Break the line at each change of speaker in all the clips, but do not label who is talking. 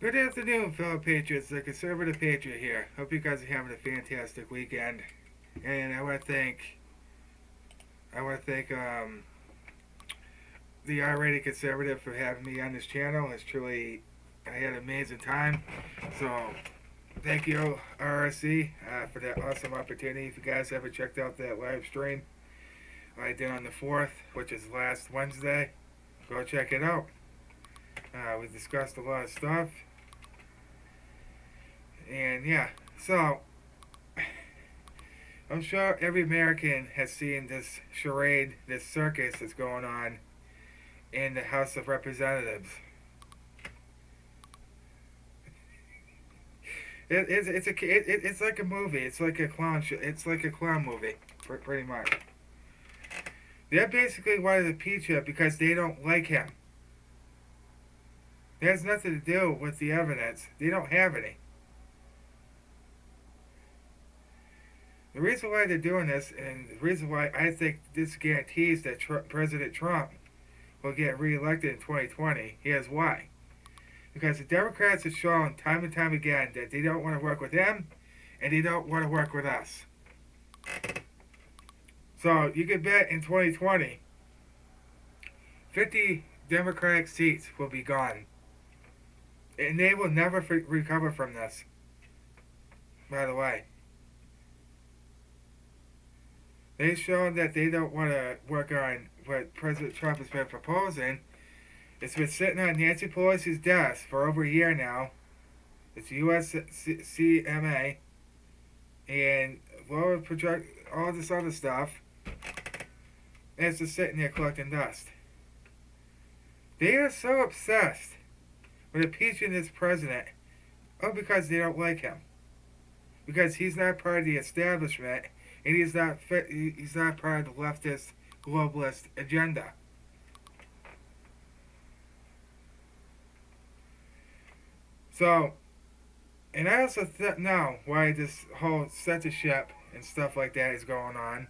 Good afternoon, fellow patriots. The conservative patriot here. Hope you guys are having a fantastic weekend. And I want to thank the R-rated conservative for having me on this channel. I had an amazing time. So thank you, RSC, for that awesome opportunity. If you guys ever checked out that live stream I did on the 4th, which is last Wednesday, go check it out. We discussed a lot of stuff. And yeah, so I'm sure every American has seen this charade, this circus that's going on in the House of Representatives. It's like a movie. It's like a clown show. It's like a clown movie, pretty much. They basically wanted to impeach him because they don't like him. It has nothing to do with the evidence. They don't have any. The reason why they're doing this, and the reason why I think this guarantees that President Trump will get reelected in 2020, here's why. Because the Democrats have shown time and time again that they don't want to work with him, and they don't want to work with us. So you can bet in 2020, 50 Democratic seats will be gone. And they will never recover from this, by the way. They've shown that they don't want to work on what President Trump has been proposing. It's been sitting on Nancy Pelosi's desk for over a year now. It's USCMA and all this other stuff. And it's just sitting there collecting dust. They are so obsessed with impeaching this president, because they don't like him. Because he's not part of the establishment, and he's not part of the leftist globalist agenda. So, and I also know why this whole censorship and stuff like that is going on.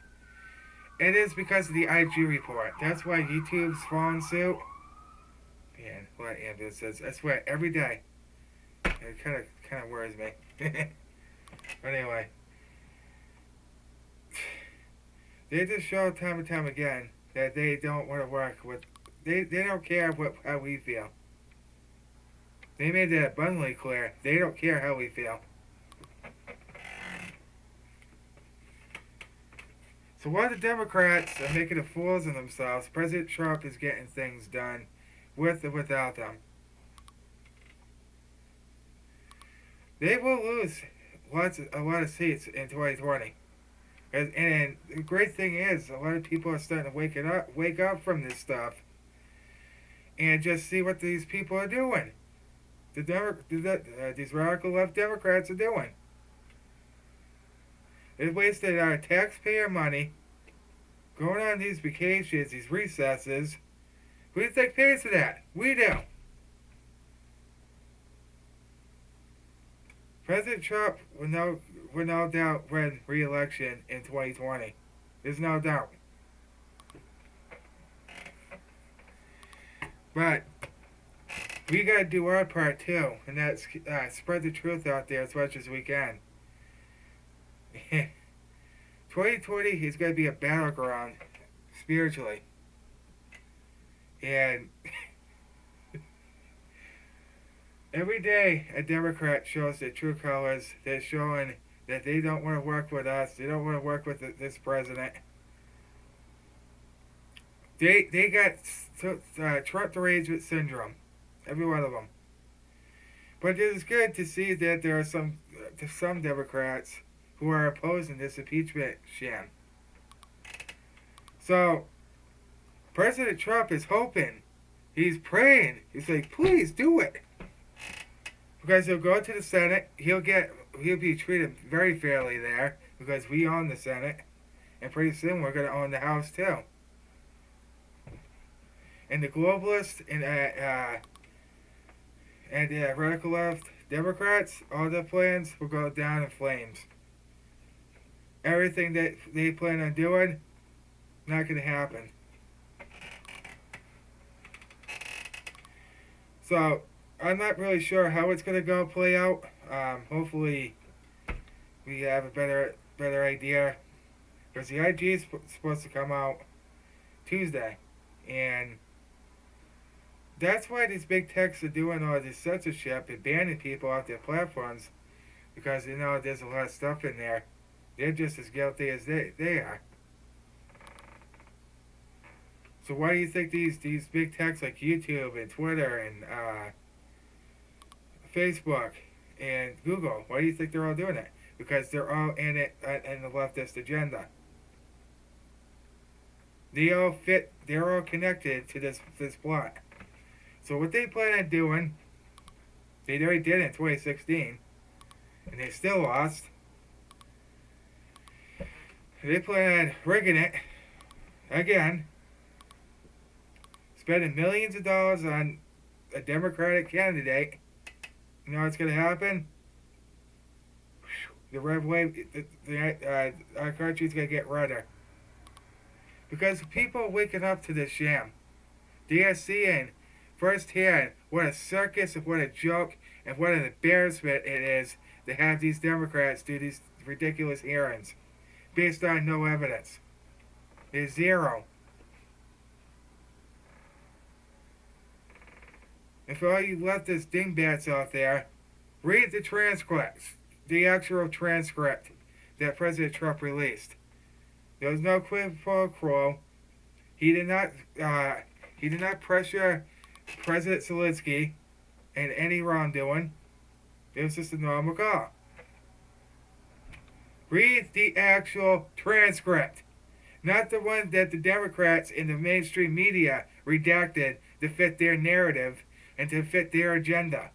It is because of the IG report. That's why YouTube's following suit. Man, what Andrew says, I swear, every day. It kind of worries me. But anyway. They just show time and time again that they don't want to work with. They don't care how we feel. They made that abundantly clear. They don't care how we feel. So while the Democrats are making fools of themselves, President Trump is getting things done with or without them. They will lose a lot of seats in 2020. And the great thing is, a lot of people are starting to wake up from this stuff, and just see what these people are doing. These radical left Democrats are doing. They wasted our taxpayer money going on these vacations, these recesses. Who do you think pays for that? We do. President Trump will no doubt win re-election in 2020. There's no doubt. But we gotta do our part too, and that's spread the truth out there as much as we can. 2020 is gonna be a battleground spiritually, and every day a Democrat shows their true colors. They're showing that they don't want to work with us. They don't want to work with this president. They got Trump derangement syndrome, every one of them. But it is good to see that there are some Democrats who are opposing this impeachment sham. So President Trump is hoping, he's praying, he's like, please do it. Because he'll go to the Senate, he'll be treated very fairly there, because we own the Senate, and pretty soon we're going to own the House too. And the globalists and radical left Democrats, all their plans will go down in flames. Everything that they plan on doing, not going to happen. So I'm not really sure how it's gonna go play out. Hopefully, we have a better idea because the IG is supposed to come out Tuesday, and that's why these big techs are doing all this censorship and banning people off their platforms because you know there's a lot of stuff in there. They're just as guilty as they are. So why do you think these big techs like YouTube and Twitter and Facebook and Google, why do you think they're all doing it? Because they're all in it in the leftist agenda. They all fit. They're all connected to this plot. So what they plan on doing, they already did in 2016, and they still lost. They plan on rigging it again, spending millions of dollars on a Democratic candidate. You know what's going to happen? The red wave, our country's going to get redder. Because people are waking up to this sham. They are seeing firsthand what a circus and what a joke and what an embarrassment it is to have these Democrats do these ridiculous hearings based on no evidence. There's zero. And for all you leftist dingbats out there, read the transcripts, the actual transcript that President Trump released. There was no quid pro quo. He did not pressure President Zelensky in any wrongdoing. It was just a normal call. Read the actual transcript, not the one that the Democrats in the mainstream media redacted to fit their narrative and to fit their agenda.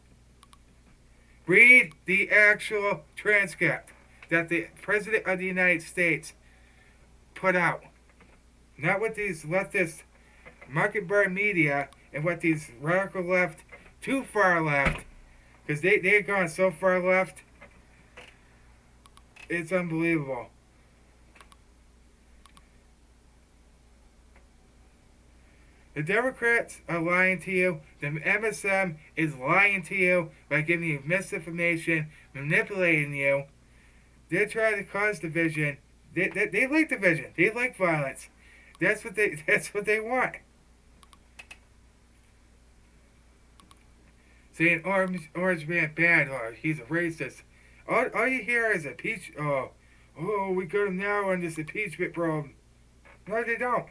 Read the actual transcript that the President of the United States put out. Not what these leftist market-bird media and what these radical left, too far left, because they've gone so far left, it's unbelievable. The Democrats are lying to you. The MSM is lying to you by giving you misinformation, manipulating you. They're trying to cause division. They like division. They like violence. That's what they want. Saying orange man bad or he's a racist. All you hear is we got him now on this impeachment probe. No, they don't.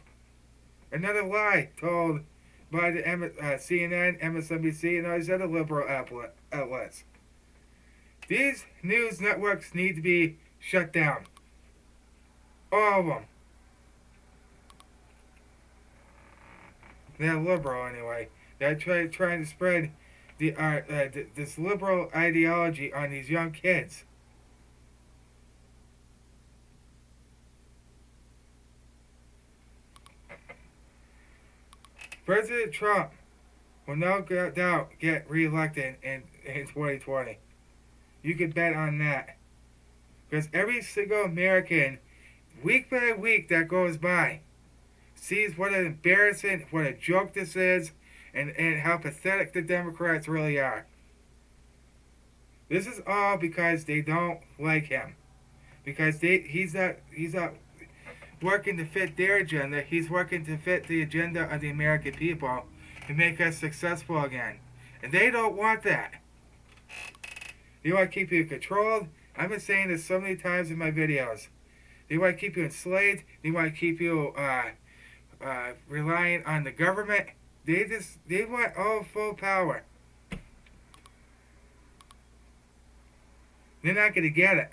Another lie told by the CNN, MSNBC, and all these other liberal outlets. These news networks need to be shut down. All of them. They're liberal anyway. They're trying to spread this liberal ideology on these young kids. President Trump will no doubt get reelected in 2020. You can bet on that. Because every single American, week by week that goes by, sees what an embarrassing, what a joke this is, and how pathetic the Democrats really are. This is all because they don't like him. Because he's not working to fit their agenda. He's working to fit the agenda of the American people to make us successful again. And they don't want that. They want to keep you controlled. I've been saying this so many times in my videos. They want to keep you enslaved. They want to keep you relying on the government. They want all full power. They're not going to get it.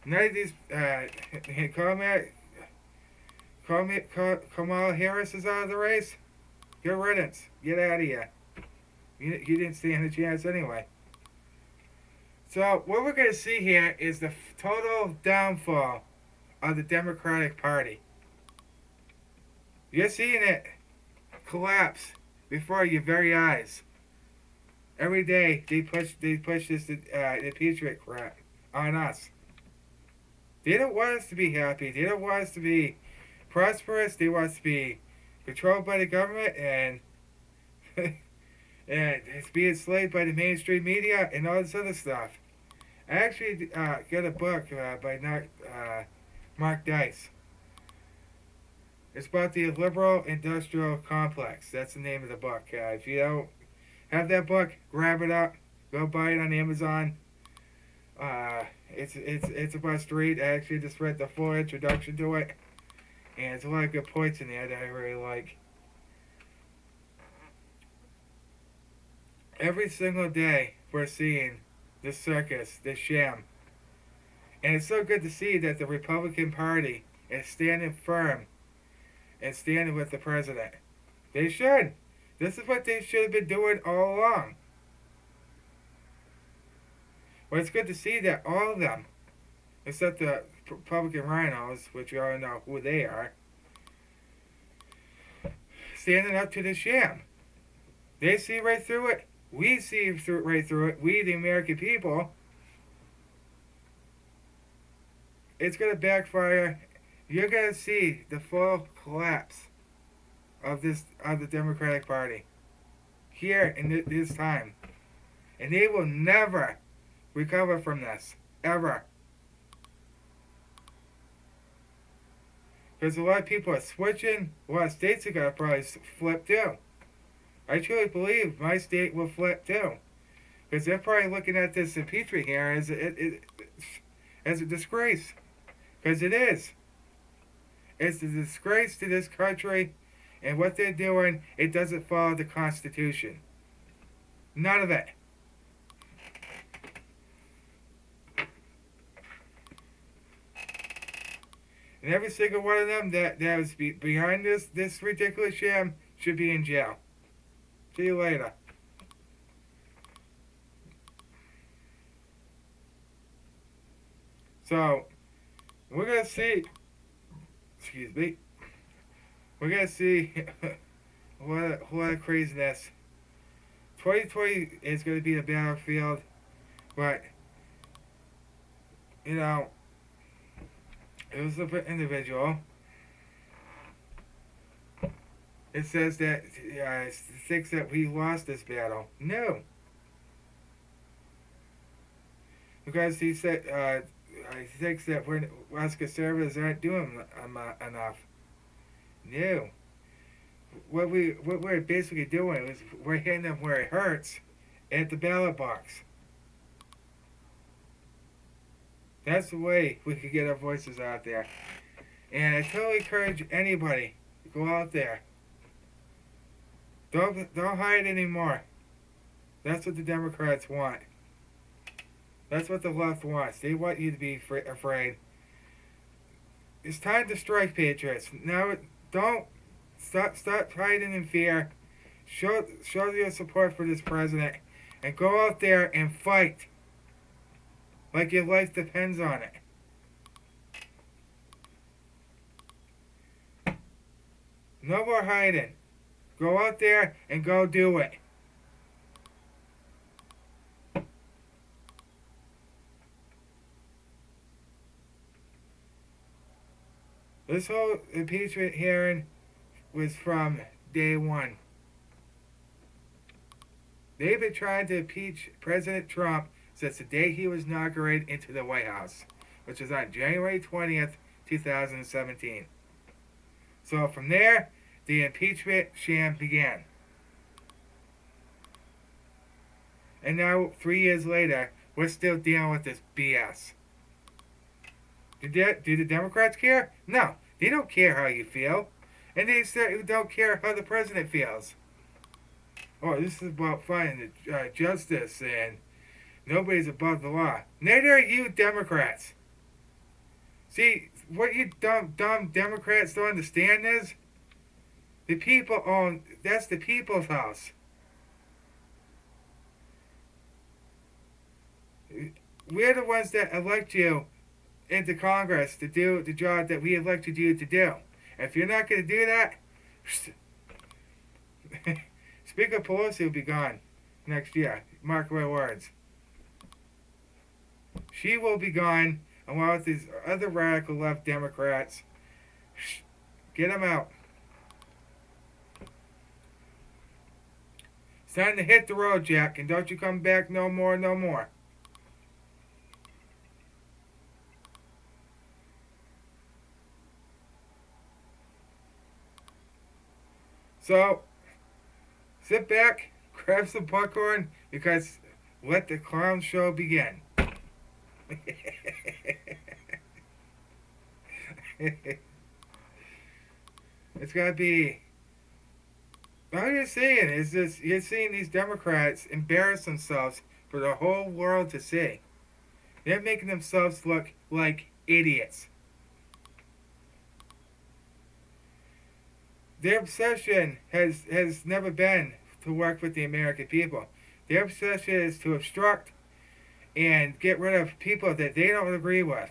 None of these Kamala Harris is out of the race. Good riddance. Get out of here. You didn't stand a chance anyway. So what we're going to see here is the total downfall of the Democratic Party. You're seeing it collapse before your very eyes. Every day they push this impeachment crap on us. They don't want us to be happy. They don't want us to be prosperous. They want us to be controlled by the government and and it's being slayed by the mainstream media and all this other stuff. I actually got a book by Mark Dice. It's about the liberal industrial complex. That's the name of the book. If you don't have that book, grab it up. Go buy it on Amazon. It's a must read. I actually just read the full introduction to it, and there's a lot of good points in there that I really like. Every single day we're seeing this circus, this sham, and it's so good to see that the Republican Party is standing firm and standing with the president. They should. This is what they should have been doing all along. Well, it's good to see that all of them, except the Republican rhinos, which we all know who they are, standing up to the sham. They see right through it. We see right through it. We, the American people. It's going to backfire. You're going to see the full collapse of the Democratic Party here in this time, and they will never recover from this ever. Because a lot of people are switching. A lot of states are going to probably flip too. I truly believe my state will flip too. Because they're probably looking at this impeachment here as a disgrace. Because it is. It's a disgrace to this country. And what they're doing, it doesn't follow the Constitution. None of it. And every single one of them that was behind this ridiculous sham should be in jail. See you later. So, we're going to see, excuse me, we're going to see a lot of craziness. 2020 is going to be the battlefield, but, you know, it was an individual. It says that thinks that we lost this battle. No. Because he said he thinks that us conservatives aren't doing enough. No. What we're basically doing is we're hitting them where it hurts at the ballot box. That's the way we could get our voices out there. And I totally encourage anybody to go out there. Don't hide anymore. That's what the Democrats want. That's what the left wants. They want you to be afraid. It's time to strike, patriots. Now, don't stop hiding in fear. Show your support for this president, and go out there and fight like your life depends on it. No more hiding. Go out there and go do it. This whole impeachment hearing was from day one. They've been trying to impeach President Trump since the day he was inaugurated into the White House, which was on January 20th, 2017. So from there, the impeachment sham began. And now, 3 years later, we're still dealing with this BS. Do the Democrats care? No, they don't care how you feel. And they don't care how the president feels. Oh, this is about finding justice and nobody's above the law. Neither are you Democrats. See, what you dumb Democrats don't understand is the people own, that's the people's house. We're the ones that elect you into Congress to do the job that we elected you to do. If you're not going to do that, Speaker Pelosi will be gone next year. Mark my words. She will be gone along with these other radical left Democrats. Get them out. time to hit the road, Jack, and don't you come back no more, no more. So, sit back, grab some popcorn, because let the clown show begin. It's gonna be. All you're seeing is this. You're seeing these Democrats embarrass themselves for the whole world to see. They're making themselves look like idiots. Their obsession has never been to work with the American people. Their obsession is to obstruct and get rid of people that they don't agree with.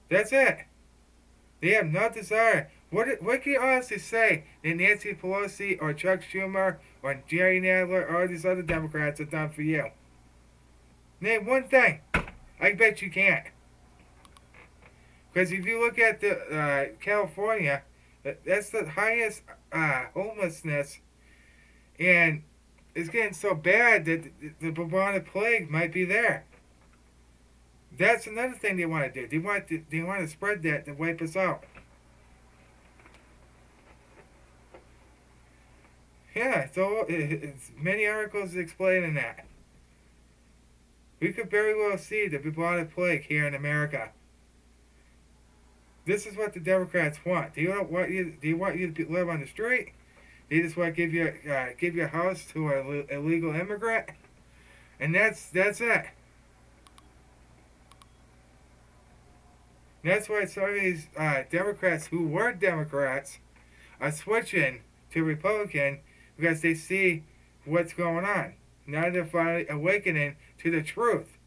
That's it. They have no desire. What can you honestly say that Nancy Pelosi or Chuck Schumer or Jerry Nadler or all these other Democrats have done for you? Name one thing. I bet you can't. Because if you look at the California, that's the highest homelessness, and it's getting so bad that the bubonic plague might be there. That's another thing they want to do. They want to spread that to wipe us out. Yeah, so it's many articles explaining that. We could very well see the bubonic plague here in America. This is what the Democrats want. They don't want you. They want you to live on the street. They just want to give your house to an illegal immigrant, and that's it. That's why some of these Democrats who were Democrats are switching to Republican because they see what's going on. Now they're finally awakening to the truth.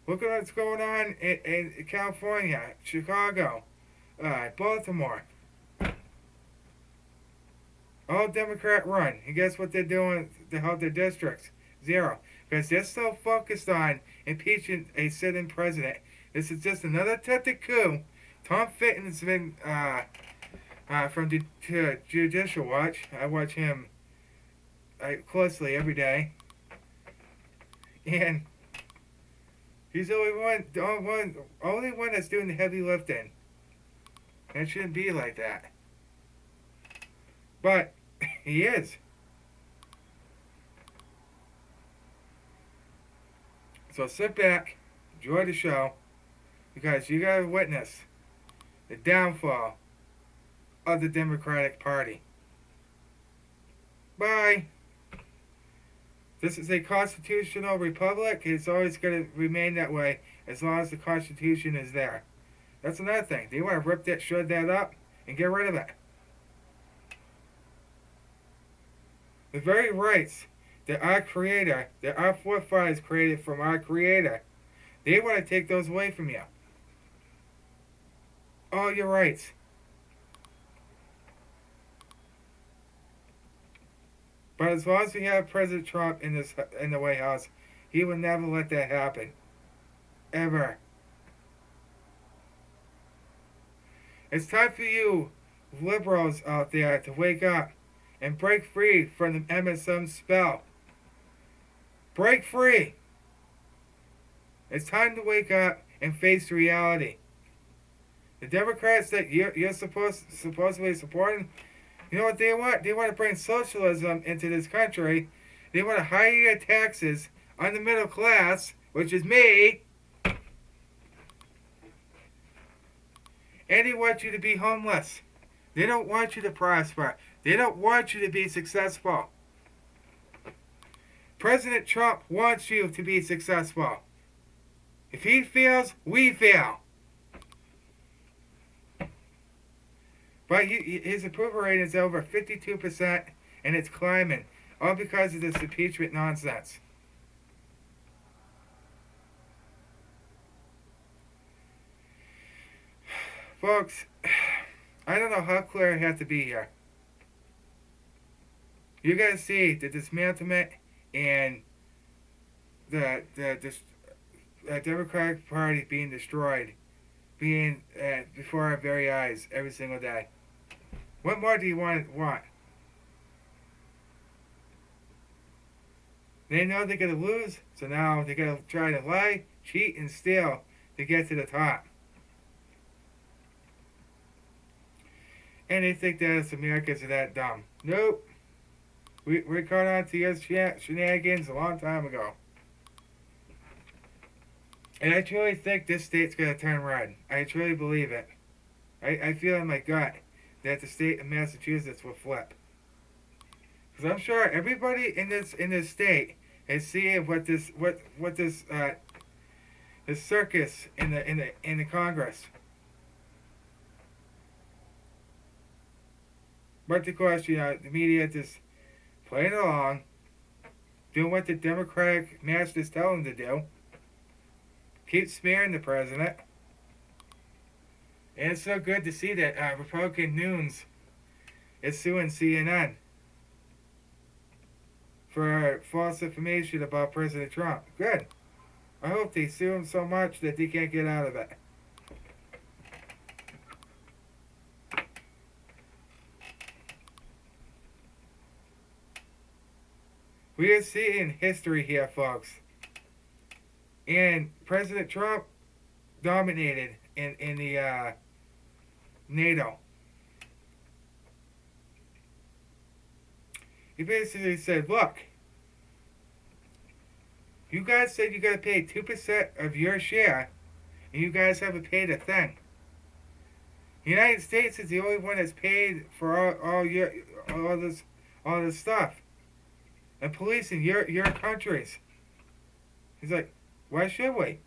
Look at what's going on in California, Chicago, Baltimore. All Democrat run. And guess what they're doing to help their districts? Zero. Because they're so focused on impeaching a sitting president. This is just another attempted coup. Tom Fitton has been from Judicial Watch. I watch him closely every day. And he's the only one that's doing the heavy lifting. It shouldn't be like that. But he is. So sit back, enjoy the show, because you gotta witness the downfall of the Democratic Party. Bye. This is a constitutional republic. It's always going to remain that way as long as the Constitution is there. That's another thing. They want to shred that up, and get rid of it. The very rights that our forefathers created from our Creator, they want to take those away from you. All your rights. But as long as we have President Trump in the White House, he will never let that happen. Ever. It's time for you liberals out there to wake up and break free from the MSM spell. Break free. It's time to wake up and face reality. The Democrats that you're supposedly supporting, you know what they want? They want to bring socialism into this country. They want to higher your taxes on the middle class, which is me. And they want you to be homeless. They don't want you to prosper. They don't want you to be successful. President Trump wants you to be successful. If he fails, we fail. But his approval rating is over 52%, and it's climbing, all because of this impeachment nonsense. Folks, I don't know how clear I have to be here. You guys see the dismantlement and the Democratic Party being destroyed, being before our very eyes every single day. What more do you want? They know they're gonna lose, so now they're gonna try to lie, cheat, and steal to get to the top. And they think that us Americans are that dumb. Nope. We caught on to your shenanigans a long time ago. And I truly think this state's gonna turn red. I truly believe it. I feel in my gut that the state of Massachusetts will flip. Because I'm sure everybody in this state is seeing what this this circus in the Congress. But of course, the media just playing along, doing what the Democratic masters tell them to do. Keep smearing the president. And it's so good to see that Republican News is suing CNN for false information about President Trump. Good. I hope they sue him so much that they can't get out of it. We are seeing history here, folks. And President Trump dominated in the NATO. He basically said, look, you guys said you got to pay 2% of your share, and you guys haven't paid a thing. The United States is the only one that's paid for all this stuff. And policing your countries. He's like, why should we?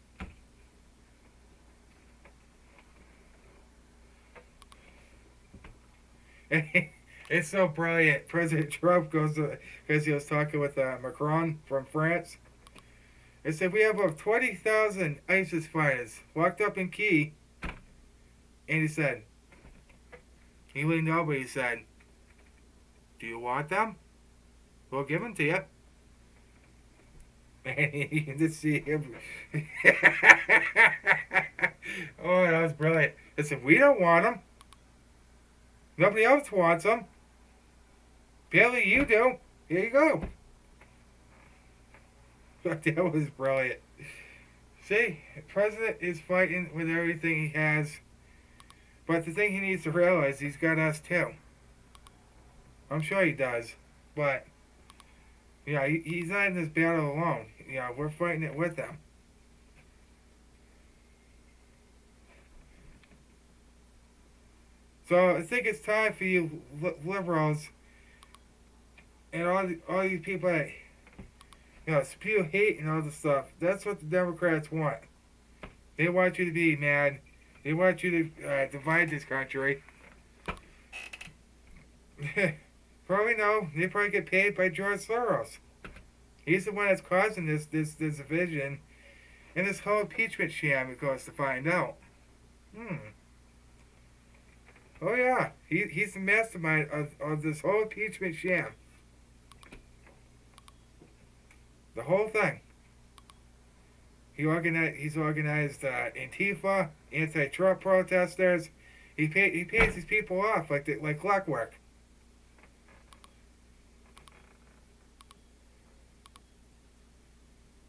It's so brilliant. President Trump because he was talking with Macron from France. He said, we have over 20,000 ISIS fighters locked up in Key. And he said, he leaned over, he said, do you want them? We'll give them to you. And you can just see him. Oh, that was brilliant. I said, we don't want them. Nobody else wants them. Barely you do. Here you go. That was brilliant. See, the president is fighting with everything he has. But the thing he needs to realize, he's got us too. I'm sure he does. But, yeah, he's not in this battle alone. Yeah, we're fighting it with him. So I think it's time for you liberals and all these people that spew hate and all this stuff. That's what the Democrats want. They want you to be mad. They want you to divide this country. Probably no. They probably get paid by George Soros. He's the one that's causing this division and this whole impeachment sham, of course, to find out. Oh yeah, he's the mastermind of this whole impeachment sham. The whole thing. He's organized Antifa, anti-Trump protesters. He pays these people off like clockwork.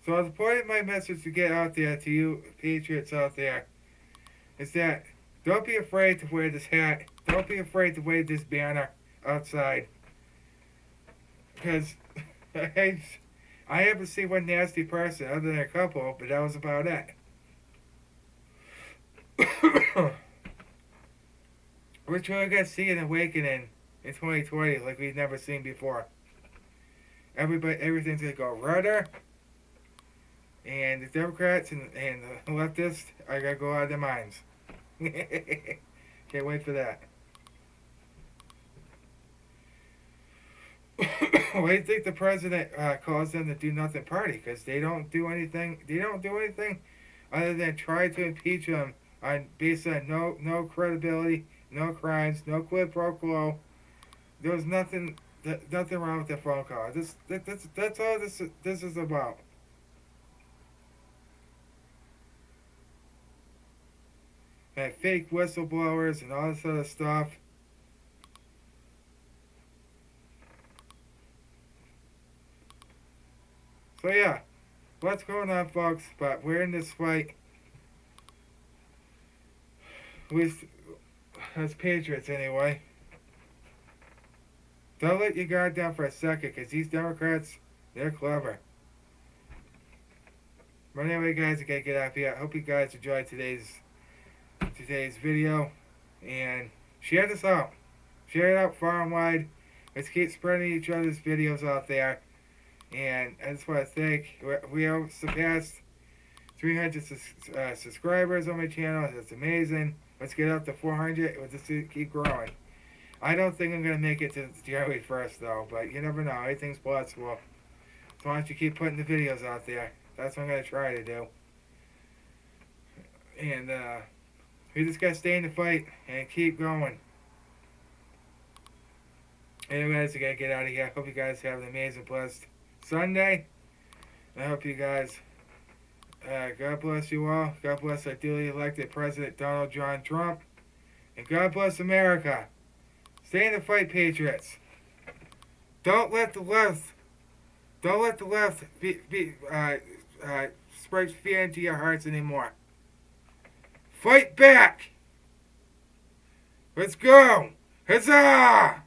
So the point of my message to get out there to you patriots out there is that don't be afraid to wear this hat. Don't be afraid to wave this banner outside. Because I haven't seen one nasty person other than a couple, but that was about it. We're truly going to see an awakening in 2020 like we've never seen before. Everything's going to go redder. And the Democrats and the leftists are going to go out of their minds. Can't wait for that. Why do you think the president calls them the Do Nothing Party? Because they don't do anything. They don't do anything other than try to impeach him based on no credibility, no crimes, no quid pro quo. There was nothing wrong with that phone call. That's all this is about. And fake whistleblowers and all this other stuff. So yeah, what's going on, folks? But we're in this fight with as Patriots anyway. Don't let your guard down for a second, because these Democrats, they're clever. But anyway, guys, I gotta get off here. I hope you guys enjoyed today's video, and share this out. Share it out far and wide. Let's keep spreading each other's videos out there. And I just want to thank, we have surpassed 300 subscribers on my channel. That's amazing. Let's get up to 400. Let's just keep growing. I don't think I'm going to make it to January 1st, though, but you never know. Anything's possible. So why don't you keep putting the videos out there? That's what I'm going to try to do. And we just got to stay in the fight and keep going. Anyways, I got to get out of here. I hope you guys have an amazing, blessed Sunday. I hope you guys, God bless you all. God bless our duly elected President Donald John Trump. And God bless America. Stay in the fight, Patriots. Don't let the left strike fear into your hearts anymore. Fight back. Let's go. Huzzah!